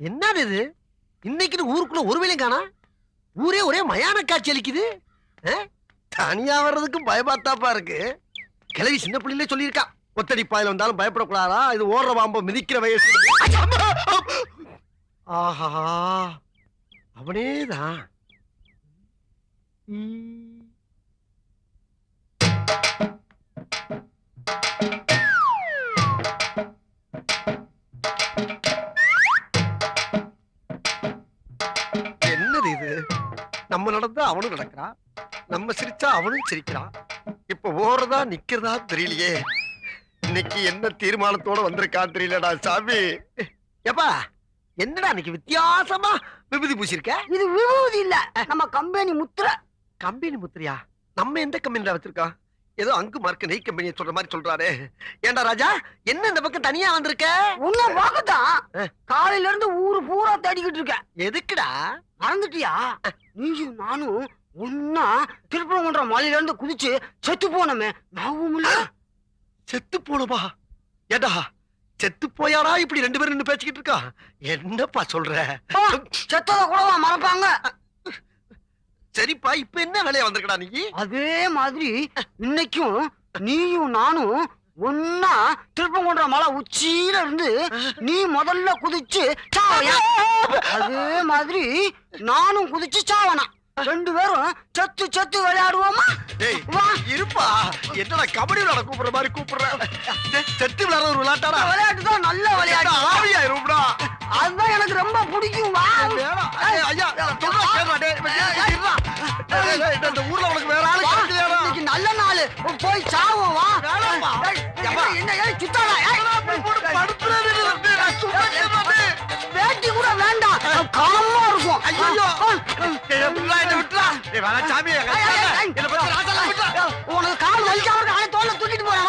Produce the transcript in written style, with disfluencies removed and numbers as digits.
என்னது இது? இன்னைக்கு ஊருக்குள்ள ஒரு வேலையும் காணா. ஊரே ஒரே மயான காட்சி அளிக்குது. தனியா வர்றதுக்கு பயமாத்தாப்பா இருக்கு. கிழவி சின்ன பிள்ளையிலே சொல்லியிருக்கா, ஒத்தடி பாயில வந்தாலும் பயப்படக்கூடாதா, இது ஓடுற பாம்பை மிதிக்கிற வயசு. ஆஹா, அவனேதான். என்னது இது? நம்ம நடந்தா அவனும் நடக்கிறான், நம்ம சிரிச்சா அவனும் சிரிக்கிறான். இப்ப ஓடுறதா நிக்கிறதா தெரியலையே. இன்னைக்கு என்ன தீர்மானத்தோட வந்திருக்கான் தெரியலடா சாமி. எப்பா என்னடா இன்னைக்கு வித்தியாசமா விபூதி பூசிருக்க? இது விபூதி இல்ல, நம்ம கம்பெனி முத்திரை. கம்பெனி முத்திரையா? நம்ம எந்த கம்பெனில வச்சிருக்கோம்? ஏதோ அங்கு மார்க்க நெய் கம்பெனியை சொல்ற மாதிரி சொல்றாரு. ஏண்டா ராஜா, என்ன இந்த பக்கம் தனியா வந்திருக்க? உன்னை பார்க்கத்தான் காலையில இருந்து ஊரு பூரா தேடிக்கிட்டு இருக்க. எதுக்குடா? மறந்துட்டியா? நீயும் நானும் ஒன்னா திருப்பரங்குன்ற மலையில இருந்து குதிச்சு செத்து போனமே, ஞாபகம் இல்ல? செத்து போனவா? ஏடா செத்து போயாடா இப்படி ரெண்டு பேரும் நின்னு பேசிக்கிட்டு இருக்கா? என்னப்பா சொல்ற? செத்தத கூடவா மறப்பாங்க? சரிப்பா, இப்ப என்ன வேலையா வந்திருக்கடா நீ? அதே மாதிரி இன்னைக்கும் நீயும் நானும் ஒன்னா திருப்பங்குன்ற மலை உச்சியில இருந்து நீ முதல்ல குதிச்சு சாவையா, அதே மாதிரி நானும் குதிச்சு சாவனா. ரெண்டு பேரும் செத்து செத்து விளையாடுவோமா? இருப்பா, என்னடா கபடி விளையாட கூப்பிடுற மாதிரி கூப்பிடுற? செத்து விளையாட ஒரு விளையாட்டாடா? விளையாட்டு தான், நல்ல விளையாட்டு. ஆவியாயிரும்டா. அதுதான் எனக்கு ரொம்ப பிடிக்கும். இந்த ஊர்ல உனக்கு வேற ஆளு கிடைக்கலையாடா? இன்னைக்கு நல்ல நாள், போய் சாவோம் வா. என்ன சுத்தாடா? வேட்டி கூட வேண்டாம், காலமா இருக்கும். ஐயோ, என்ன விட்டுறா சாமி.